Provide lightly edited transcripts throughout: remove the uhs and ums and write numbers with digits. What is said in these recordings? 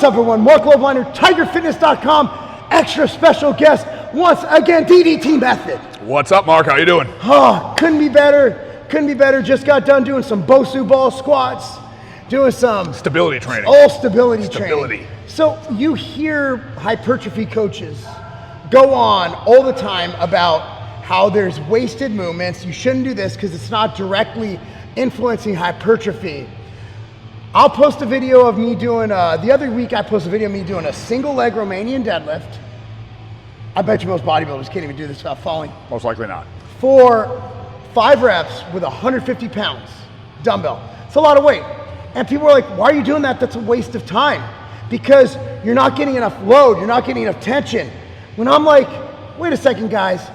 What's up, everyone? Marc Lobliner, tigerfitness.com. Extra special guest once again, DDTMethod. What's up, Marc? How you doing? Oh, couldn't be better. Couldn't be better. Just got done doing some Bosu ball squats, doing some stability training. Oh, stability training. So you hear hypertrophy coaches go on all the time about how there's wasted movements. You shouldn't do this because it's not directly influencing hypertrophy. I'll post a video of me doing, the other week I posted a video of me doing a single leg Romanian deadlift. I bet you most bodybuilders can't even do this without falling. Most likely not. For 5 reps with 150 pounds dumbbell. It's a lot of weight. And people are like, why are you doing that? That's a waste of time. Because you're not getting enough load, you're not getting enough tension. When I'm like, wait a second guys,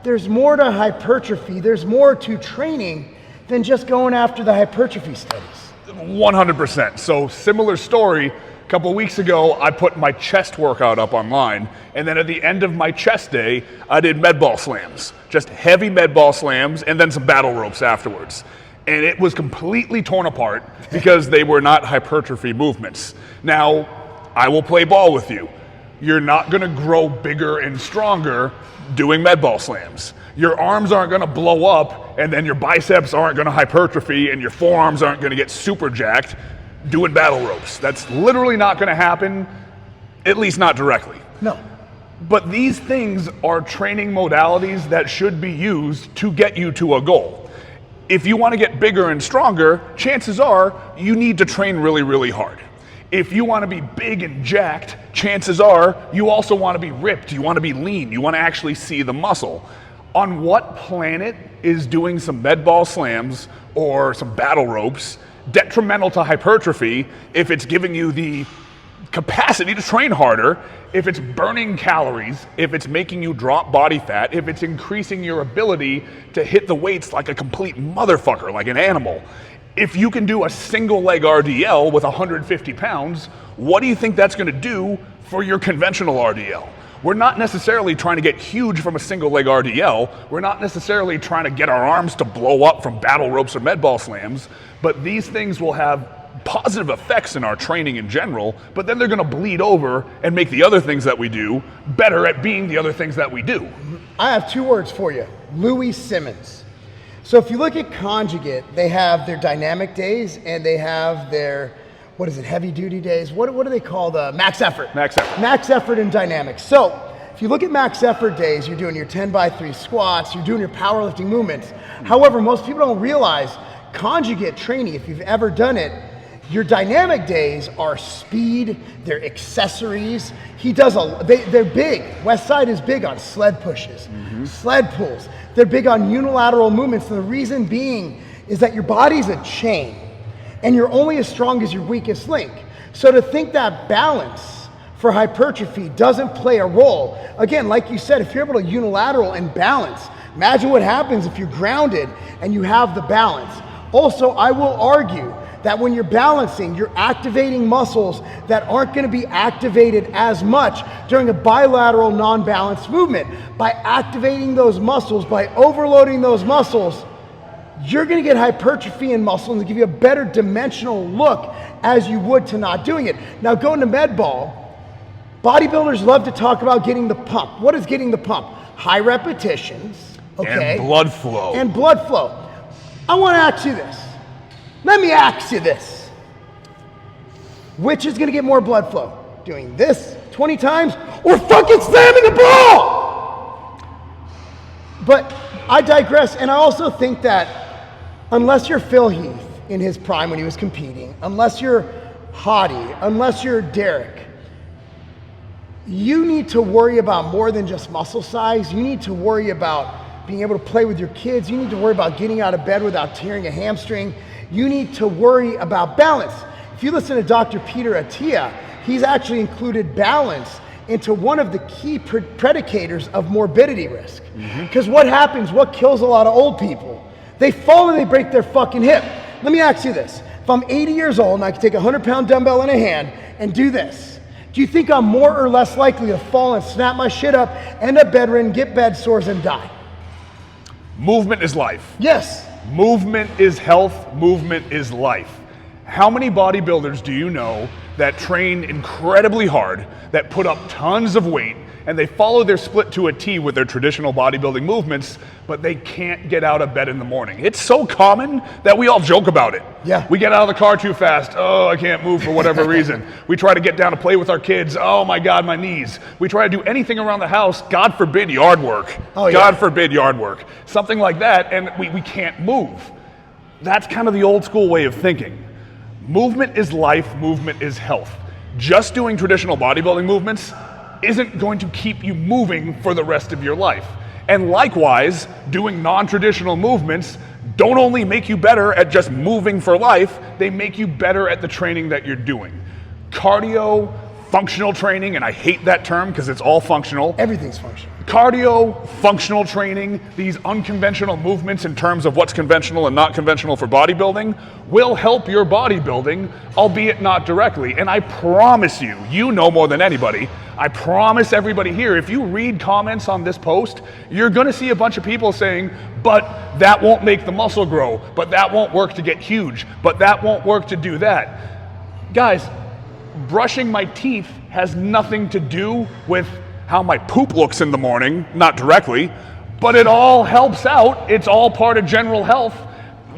there's more to hypertrophy, there's more to training than just going after the hypertrophy studies. 100%. So similar story, a couple of weeks ago, I put my chest workout up online, and then at the end of my chest day, I did med ball slams, just heavy med ball slams, and then some battle ropes afterwards. And it was completely torn apart because they were not hypertrophy movements. Now, I will play ball with you. You're not gonna grow bigger and stronger doing med ball slams. Your arms aren't gonna blow up, and then your biceps aren't gonna hypertrophy, and your forearms aren't gonna get super jacked doing battle ropes. That's literally not gonna happen, at least not directly. No. But these things are training modalities that should be used to get you to a goal. If you wanna get bigger and stronger, chances are you need to train really, really hard. If you want to be big and jacked, chances are you also want to be ripped, you want to be lean, you want to actually see the muscle. On what planet is doing some med ball slams or some battle ropes detrimental to hypertrophy if it's giving you the capacity to train harder, if it's burning calories, if it's making you drop body fat, if it's increasing your ability to hit the weights like a complete motherfucker, like an animal? If you can do a single leg RDL with 150 pounds, what do you think that's gonna do for your conventional RDL? We're not necessarily trying to get huge from a single leg RDL. We're not necessarily trying to get our arms to blow up from battle ropes or med ball slams, but these things will have positive effects in our training in general, but then they're gonna bleed over and make the other things that we do better at being the other things that we do. I have 2 words for you, Louis Simmons. So if you look at Conjugate, they have their dynamic days and they have their, what is it, heavy duty days? What do they call the max effort? Max effort. Max effort and dynamic. So if you look at max effort days, you're doing your 10x3 squats, you're doing your powerlifting movements. However, most people don't realize Conjugate training, if you've ever done it, your dynamic days are speed, they're accessories. He does they're big. Westside is big on sled pushes, sled pulls. They're big on unilateral movements. And the reason being is that your body's a chain and you're only as strong as your weakest link. So to think that balance for hypertrophy doesn't play a role, again, like you said, if you're able to unilateral and balance, imagine what happens if you're grounded and you have the balance. Also, I will argue that when you're balancing, you're activating muscles that aren't gonna be activated as much during a bilateral non-balanced movement. By activating those muscles, by overloading those muscles, you're gonna get hypertrophy in muscle and give you a better dimensional look as you would to not doing it. Now going to med ball, bodybuilders love to talk about getting the pump. What is getting the pump? High repetitions, okay? And blood flow. And blood flow. I wanna ask you this. Let me ask you this. Which is gonna get more blood flow? Doing this 20 times or fucking slamming a ball? But I digress, and I also think that unless you're Phil Heath in his prime when he was competing, unless you're Hottie, unless you're Derek, you need to worry about more than just muscle size. You need to worry about being able to play with your kids. You need to worry about getting out of bed without tearing a hamstring. You need to worry about balance. If you listen to Dr. Peter Attia, he's actually included balance into one of the key predicators of morbidity risk. Because what happens, what kills a lot of old people? They fall and they break their fucking hip. Let me ask you this. If I'm 80 years old and I can take a 100-pound dumbbell in a hand and do this, do you think I'm more or less likely to fall and snap my shit up, end up bedridden, get bed sores, and die? Movement is life. Yes. Movement is health, movement is life. How many bodybuilders do you know that train incredibly hard, that put up tons of weight, and they follow their split to a T with their traditional bodybuilding movements, but they can't get out of bed in the morning. It's so common that we all joke about it. Yeah. We get out of the car too fast. Oh, I can't move for whatever reason. We try to get down to play with our kids. Oh my God, my knees. We try to do anything around the house. God forbid yard work. Oh, yeah. God forbid yard work. Something like that, and we can't move. That's kind of the old school way of thinking. Movement is life, movement is health. Just doing traditional bodybuilding movements isn't going to keep you moving for the rest of your life. And likewise, doing non-traditional movements don't only make you better at just moving for life, they make you better at the training that you're doing. Cardio, functional training, and I hate that term because it's all functional. Everything's functional. Cardio, functional training, these unconventional movements in terms of what's conventional and not conventional for bodybuilding will help your bodybuilding, albeit not directly. And I promise you, you know more than anybody, I promise everybody here, if you read comments on this post, you're gonna see a bunch of people saying, but that won't make the muscle grow, but that won't work to get huge, but that won't work to do that. Guys, brushing my teeth has nothing to do with how my poop looks in the morning, not directly, but it all helps out. It's all part of general health.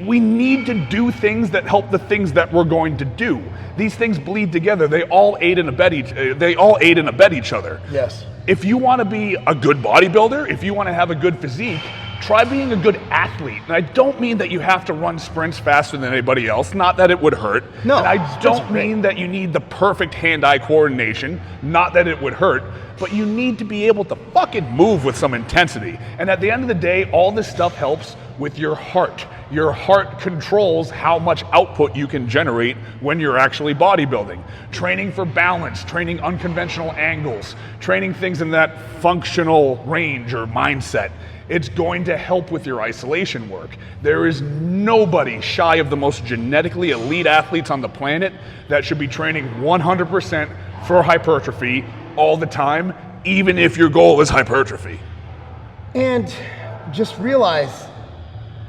We need to do things that help the things that we're going to do. These things bleed together. They all aid and abet each other. Yes. If you want to be a good bodybuilder, if you want to have a good physique, try being a good athlete. And I don't mean that you have to run sprints faster than anybody else, not that it would hurt. No. And I don't mean that you need the perfect hand-eye coordination, not that it would hurt, but you need to be able to fucking move with some intensity. And at the end of the day, all this stuff helps with your heart. Your heart controls how much output you can generate when you're actually bodybuilding. Training for balance, training unconventional angles, training things in that functional range or mindset. It's going to help with your isolation work. There is nobody shy of the most genetically elite athletes on the planet that should be training 100% for hypertrophy all the time, even if your goal is hypertrophy. And just realize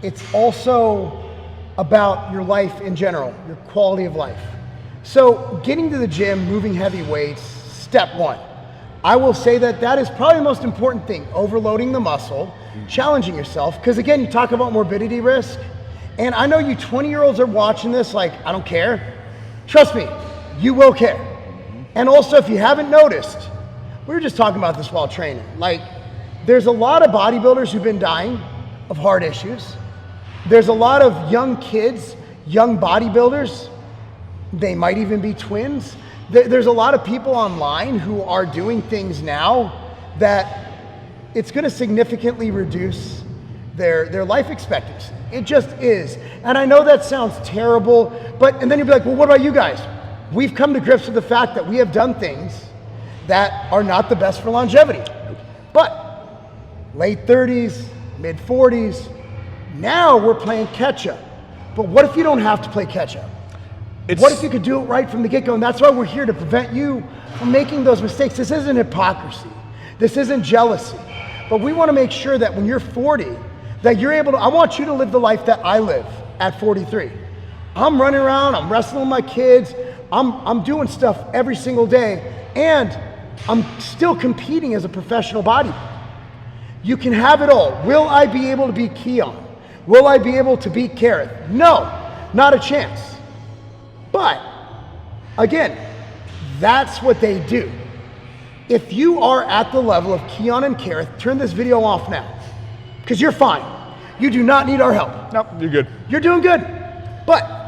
it's also about your life in general, your quality of life. So getting to the gym, moving heavy weights, step one. I will say that is probably the most important thing, overloading the muscle, challenging yourself, because again, you talk about morbidity risk, and I know you 20-year-olds are watching this like, I don't care. Trust me, you will care. And also, if you haven't noticed, we were just talking about this while training, like there's a lot of bodybuilders who've been dying of heart issues. There's a lot of young kids, young bodybuilders, they might even be twins. There's a lot of people online who are doing things now that it's going to significantly reduce their life expectancy. It just is. And I know that sounds terrible, and then you'll be like, well, what about you guys? We've come to grips with the fact that we have done things that are not the best for longevity. But late 30s, mid 40s, now we're playing catch up. But what if you don't have to play catch up? What if you could do it right from the get-go? And that's why we're here, to prevent you from making those mistakes. This isn't hypocrisy. This isn't jealousy. But we want to make sure that when you're 40, that you're able to, I want you to live the life that I live at 43. I'm running around, I'm wrestling with my kids, I'm doing stuff every single day, and I'm still competing as a professional bodybuilder. You can have it all. Will I be able to beat Keon? Will I be able to beat Kareth? No, not a chance. But again, that's what they do. If you are at the level of Keon and Kareth, turn this video off now, because you're fine. You do not need our help. Nope, you're good. You're doing good. But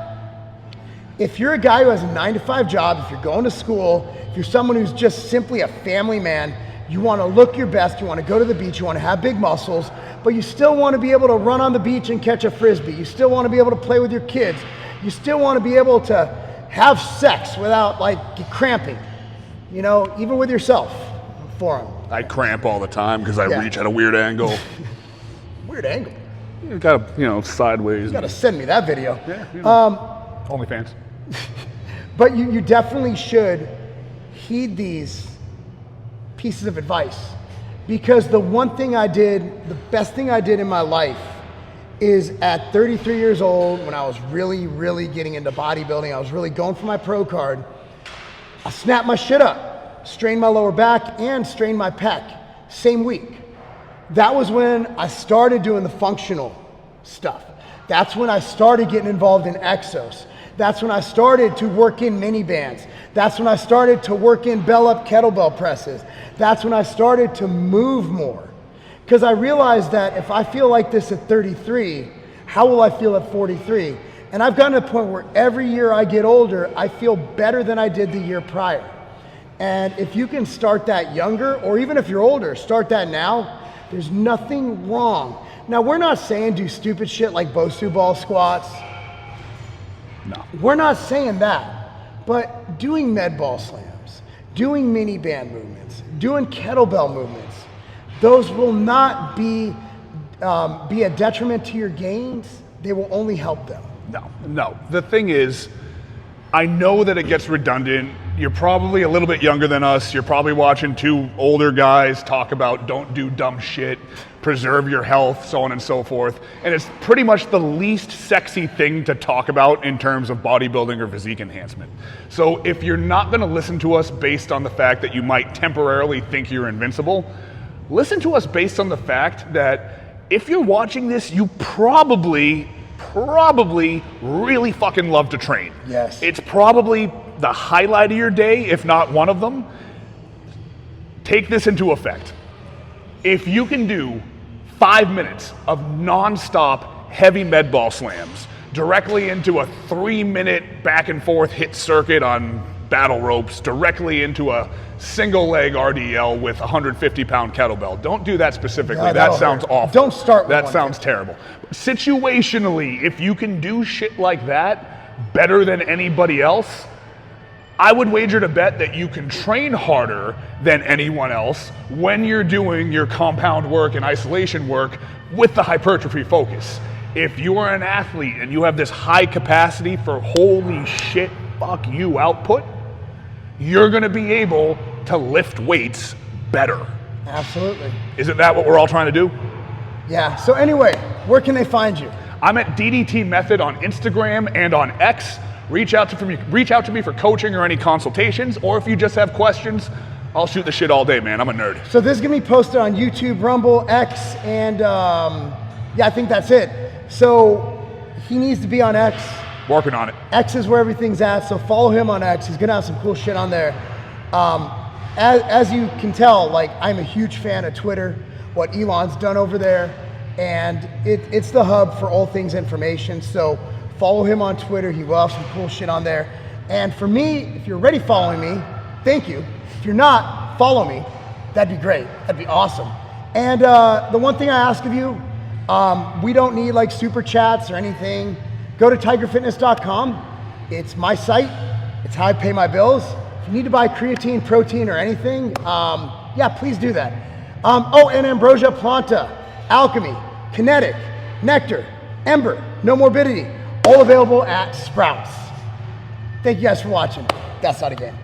if you're a guy who has a 9-to-5 job, if you're going to school, if you're someone who's just simply a family man, you want to look your best, you want to go to the beach, you want to have big muscles, but you still want to be able to run on the beach and catch a frisbee. You still want to be able to play with your kids. You still want to be able to have sex without like cramping, you know, even with yourself for them. I cramp all the time because I reach at a weird angle. Weird angle? You gotta, sideways. You gotta send me that video. Yeah, OnlyFans. But you definitely should heed these pieces of advice, because the one thing I did, the best thing I did in my life, is at 33 years old, when I was really, really getting into bodybuilding, I was really going for my pro card, I snapped my shit up, strained my lower back and strained my pec, same week. That was when I started doing the functional stuff. That's when I started getting involved in exos. That's when I started to work in mini bands. That's when I started to work in bell up kettlebell presses. That's when I started to move more. Because I realized that if I feel like this at 33, how will I feel at 43? And I've gotten to a point where every year I get older, I feel better than I did the year prior. And if you can start that younger, or even if you're older, start that now, there's nothing wrong. Now, we're not saying do stupid shit like Bosu ball squats. No. We're not saying that. But doing med ball slams, doing mini band movements, doing kettlebell movements, those will not be a detriment to your gains. They will only help them. No. The thing is, I know that it gets redundant. You're probably a little bit younger than us. You're probably watching two older guys talk about don't do dumb shit, preserve your health, so on and so forth. And it's pretty much the least sexy thing to talk about in terms of bodybuilding or physique enhancement. So if you're not gonna listen to us based on the fact that you might temporarily think you're invincible, listen to us based on the fact that if you're watching this, you probably really fucking love to train. Yes. It's probably the highlight of your day, if not one of them. Take this into effect. If you can do 5 minutes of non-stop heavy med ball slams directly into a 3-minute back and forth hit circuit on battle ropes, directly into a single leg RDL with a 150-pound kettlebell. Don't do that specifically. No, that sounds awful. Don't start with that. Sounds terrible. Situationally, if you can do shit like that better than anybody else, I would wager to bet that you can train harder than anyone else when you're doing your compound work and isolation work with the hypertrophy focus. If you are an athlete and you have this high capacity for holy shit, fuck you output, you're gonna be able to lift weights better. Absolutely. Isn't that what we're all trying to do? Yeah, so anyway, where can they find you? I'm at DDTMethod on Instagram and on X. Reach out to me for coaching or any consultations, or if you just have questions, I'll shoot the shit all day, man. I'm a nerd. So this is gonna be posted on YouTube, Rumble, X, and yeah, I think that's it. So he needs to be on X. Working on it. X is where everything's at, so follow him on X. He's gonna have some cool shit on there. As you can tell, like, I'm a huge fan of Twitter, what Elon's done over there, and it's the hub for all things information. So follow him on Twitter. He will have some cool shit on there. And for me, if you're already following me, thank you. If you're not, follow me. That'd be great. That'd be awesome. And the one thing I ask of you, we don't need like super chats or anything. Go to tigerfitness.com. It's my site. It's how I pay my bills. If you need to buy creatine, protein, or anything, yeah, please do that. Oh, and Ambrosia Planta, Alchemy, Kinetic, Nectar, Ember, No Morbidity, all available at Sprouts. Thank you guys for watching. That's not a game.